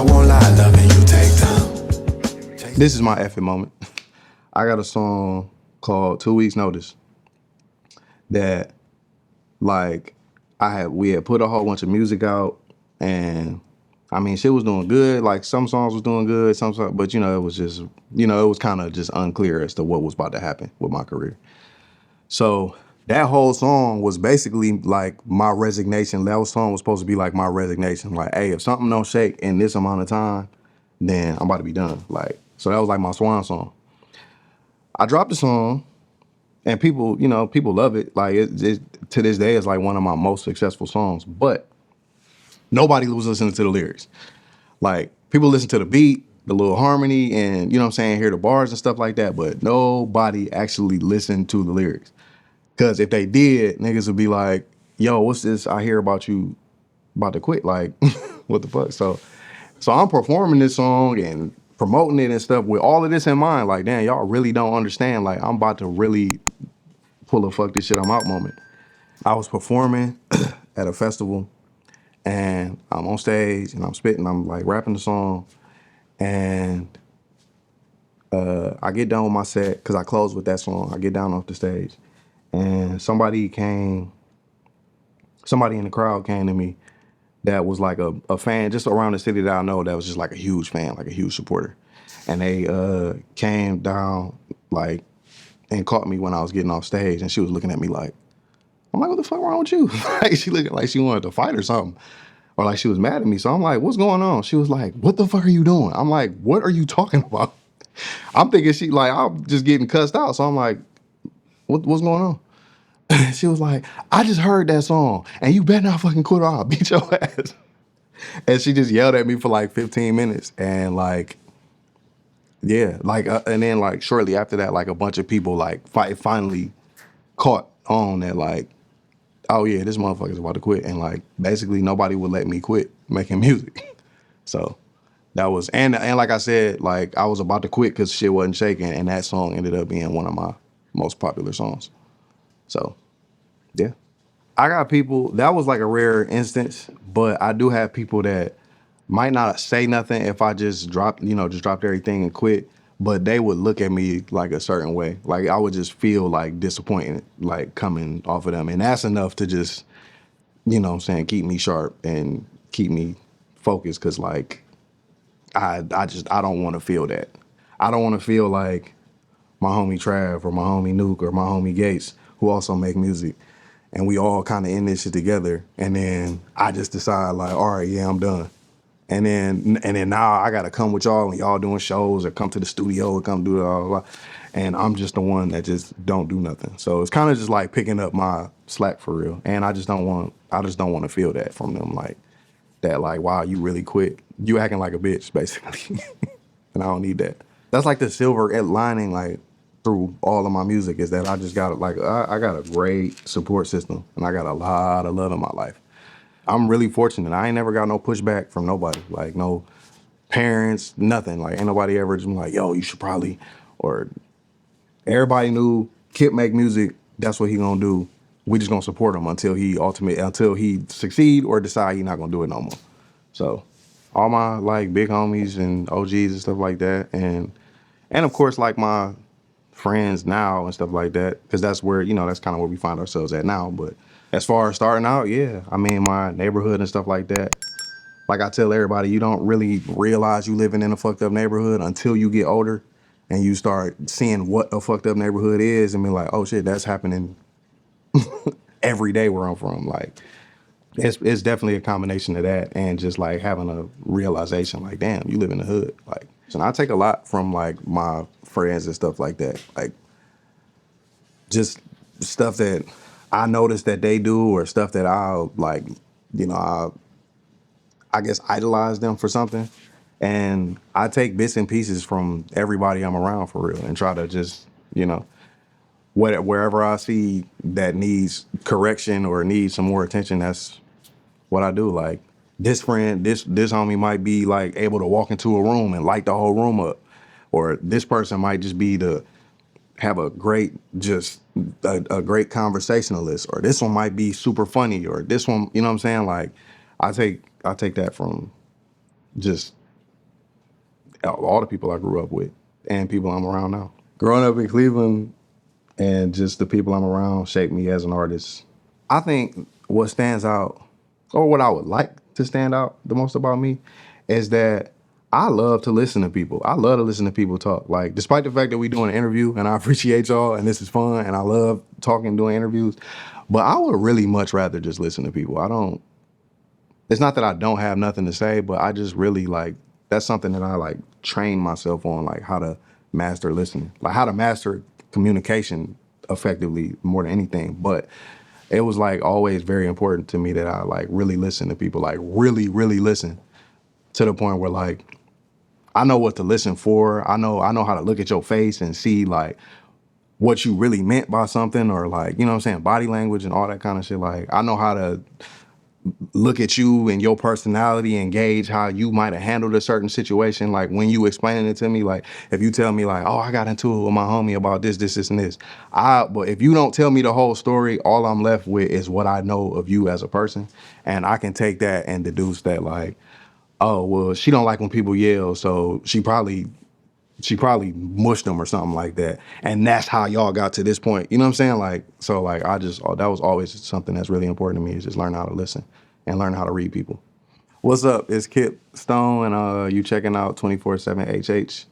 I won't lie, loving you take time. This is my effing moment. I got a song called 2 Weeks Notice that, like, we had put a whole bunch of music out, and I mean, shit was doing good. Like, some songs was doing good, some songs, but it was just, it was kind of just unclear as to what was about to happen with my career. So that whole song was basically like my resignation. That song was supposed to be like my resignation. Like, hey, if something don't shake in this amount of time, then I'm about to be done. Like, so that was like my swan song. I dropped the song, and people love it. Like, it to this day, it's like one of my most successful songs. But nobody was listening to the lyrics. Like, people listen to the beat, the little harmony, and hear the bars and stuff like that. But nobody actually listened to the lyrics. Because if they did, niggas would be like, yo, what's this I hear about you about to quit? Like, what the fuck? So I'm performing this song and promoting it and stuff with all of this in mind. Like, damn, y'all really don't understand. Like, I'm about to really pull a fuck this shit I'm out moment. I was performing at a festival, and I'm on stage and I'm spitting, I'm like rapping the song, and I get done with my set because I closed with that song. I get down off the stage, and somebody in the crowd came to me that was like a fan just around the city that I know, that was just like a huge fan, like a huge supporter. And they came down like and caught me when I was getting off stage, and she was looking at me like, I'm like, what the fuck wrong with you? Like, she looking like she wanted to fight or something. Or like she was mad at me. So I'm like, what's going on? She was like, what the fuck are you doing? I'm like, what are you talking about? I'm thinking I'm just getting cussed out. So I'm like, what's going on? She was like, I just heard that song, and you better not fucking quit or I'll beat your ass. And she just yelled at me for like 15 minutes. And like, yeah, like, and then like shortly after that, like a bunch of people like finally caught on that, like, oh yeah, this motherfucker's about to quit. And like, basically nobody would let me quit making music. So that was, and like I said, like, I was about to quit because shit wasn't shaking, and that song ended up being one of my most popular songs. So, yeah. I got people, that was like a rare instance, but I do have people that might not say nothing if I just dropped everything and quit, but they would look at me like a certain way. Like, I would just feel like disappointed, like, coming off of them. And that's enough to just, keep me sharp and keep me focused. Cause like, I don't want to feel that. I don't want to feel like my homie Trav or my homie Nuke or my homie Gates, who also make music, and we all kind of in this shit together, and then I just decide like, all right, yeah, I'm done. And then now I gotta come with y'all and y'all doing shows or come to the studio or come do it all, and I'm just the one that just don't do nothing. So it's kind of just like picking up my slack for real, and I just don't want to feel that from them, like that, like, wow, you really quit, you acting like a bitch basically. And I don't need that. That's like the silver lining, like, through all of my music, is that I just got like, I got a great support system, and I got a lot of love in my life. I'm really fortunate. I ain't never got no pushback from nobody, like no parents, nothing. Like, ain't nobody ever just been like, yo, you should probably, or everybody knew Kipp make music, that's what he gonna do. We just gonna support him until he succeed or decide he not gonna do it no more. So all my like big homies and OGs and stuff like that, and of course like my friends now and stuff like that, because that's where, that's kind of where we find ourselves at now. But as far as starting out, yeah, I mean, my neighborhood and stuff like that, like I tell everybody, you don't really realize you living in a fucked up neighborhood until you get older and you start seeing what a fucked up neighborhood is and be like, oh shit, that's happening every day where I'm from. Like, it's definitely a combination of that and just like having a realization like, damn, you live in the hood. Like, so I take a lot from like my friends and stuff like that. Like, just stuff that I notice that they do, or stuff that I'll like, I guess idolize them for something. And I take bits and pieces from everybody I'm around for real and try to just, wherever I see that needs correction or needs some more attention, that's what I do. Like, this homie might be like able to walk into a room and light the whole room up. Or this person might just be have a great, just a great conversationalist. Or this one might be super funny. Or this one, you know what I'm saying? Like, I take that from just all the people I grew up with and people I'm around now. Growing up in Cleveland and just the people I'm around shaped me as an artist. I think what stands out, or what I would like to stand out the most about me, is that I love to listen to people. I love to listen to people talk. Like, despite the fact that we doing an interview and I appreciate y'all and this is fun and I love talking and doing interviews, but I would really much rather just listen to people. It's not that I don't have nothing to say, but I just really like, that's something that I like train myself on, like how to master listening, like how to master communication effectively more than anything. But it was like always very important to me that I like really listen to people, like really, really listen, to the point where like I know what to listen for. I know how to look at your face and see like what you really meant by something, or like, you know what I'm saying, body language and all that kind of shit. Like I know how to look at you and your personality and gauge how you might have handled a certain situation. Like when you explaining it to me, like if you tell me like, oh, I got into it with my homie about this and this. But if you don't tell me the whole story, all I'm left with is what I know of you as a person. And I can take that and deduce that like, oh, well, she don't like when people yell, so she probably mushed them or something like that. And that's how y'all got to this point. You know what I'm saying? Like, so like that was always something that's really important to me, is just learn how to listen and learn how to read people. What's up? It's Kipp Stone and you checking out 24/7 HH.